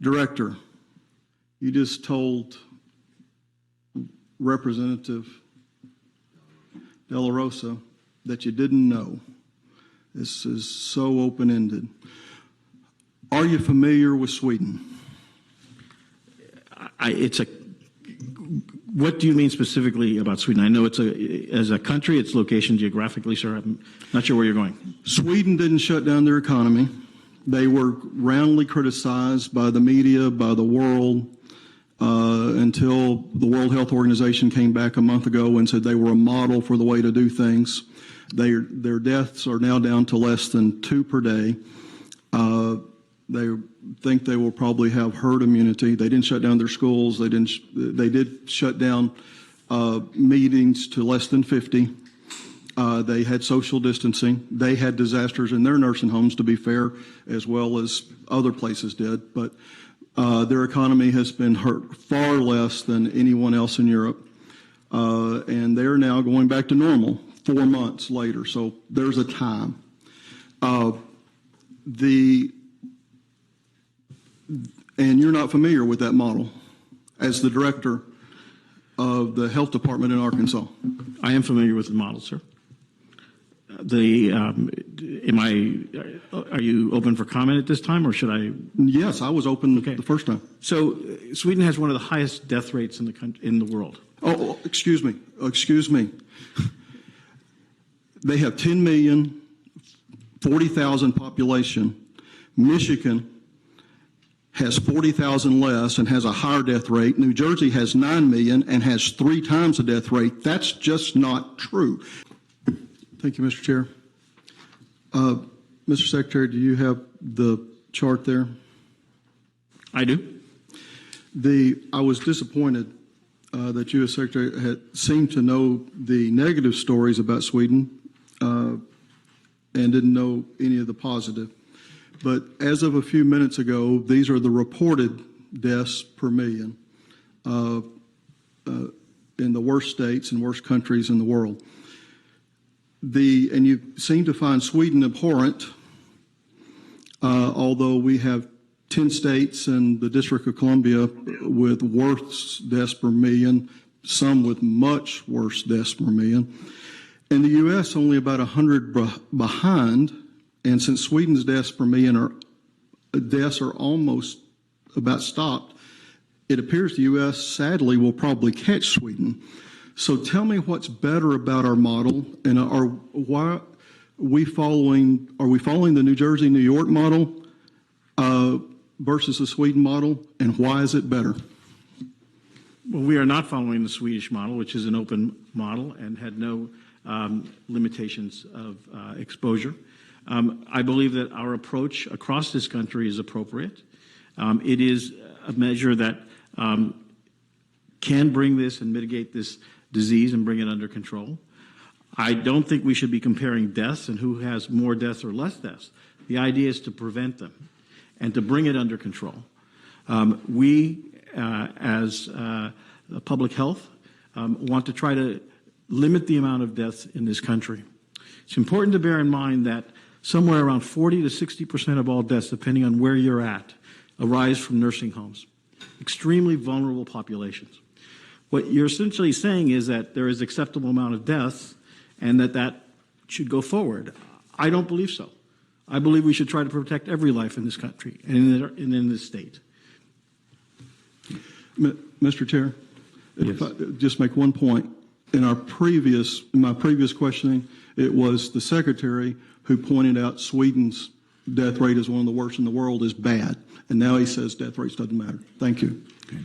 Director, you just told Representative De La Rosa that you didn't know. This is so open-ended. Are you familiar with Sweden? What do you mean specifically about Sweden? I know as a country, its location geographically, sir. I'm not sure where you're going. Sweden didn't shut down their economy. They were roundly criticized by the media, by the world, until the World Health Organization came back a month ago and said they were a model for the way to do things. Their deaths are now down to less than 2 per day. They think they will probably have herd immunity. They didn't shut down their schools. They did shut down meetings to less than 50. They had social distancing. They had disasters in their nursing homes, to be fair, as well as other places did. But their economy has been hurt far less than anyone else in Europe. And they're now going back to normal 4 months later. So there's a time. And you're not familiar with that model as the director of the health department in Arkansas. I am familiar with the model, sir. Are you open for comment at this time, or should I? Yes, I was open the first time. So Sweden has one of the highest death rates in the world. Oh, excuse me. They have 10 million, 40,000 population. Michigan has 40,000 less and has a higher death rate. New Jersey has 9 million and has 3 times the death rate. That's just not true. Thank you, Mr. Chair. Mr. Secretary, do you have the chart there? I do. I was disappointed that you, as Secretary, had seemed to know the negative stories about Sweden and didn't know any of the positive. But as of a few minutes ago, these are the reported deaths per million in the worst states and worst countries in the world. And you seem to find Sweden abhorrent, although we have 10 states and the District of Columbia with worse deaths per million, some with much worse deaths per million. In the U.S., only about 100 behind. And since Sweden's deaths per million are almost about stopped, it appears the U.S. sadly will probably catch Sweden. So tell me what's better about our model, and are we following the New Jersey, New York model versus the Sweden model, and why is it better? Well, we are not following the Swedish model, which is an open model and had no limitations of exposure. I believe that our approach across this country is appropriate. It is a measure that can bring this and mitigate this disease and bring it under control. I don't think we should be comparing deaths and who has more deaths or less deaths. The idea is to prevent them and to bring it under control. We, as public health, want to try to limit the amount of deaths in this country. It's important to bear in mind that somewhere around 40 to 60% of all deaths, depending on where you're at, arise from nursing homes, extremely vulnerable populations. What you're essentially saying is that there is acceptable amount of deaths and that should go forward. I don't believe so. I believe we should try to protect every life in this country and in this state. Mr. Chair, yes. If I just make one point. In my previous questioning, it was the Secretary who pointed out Sweden's death rate is one of the worst in the world is bad. And now he says death rates doesn't matter. Thank you. Okay.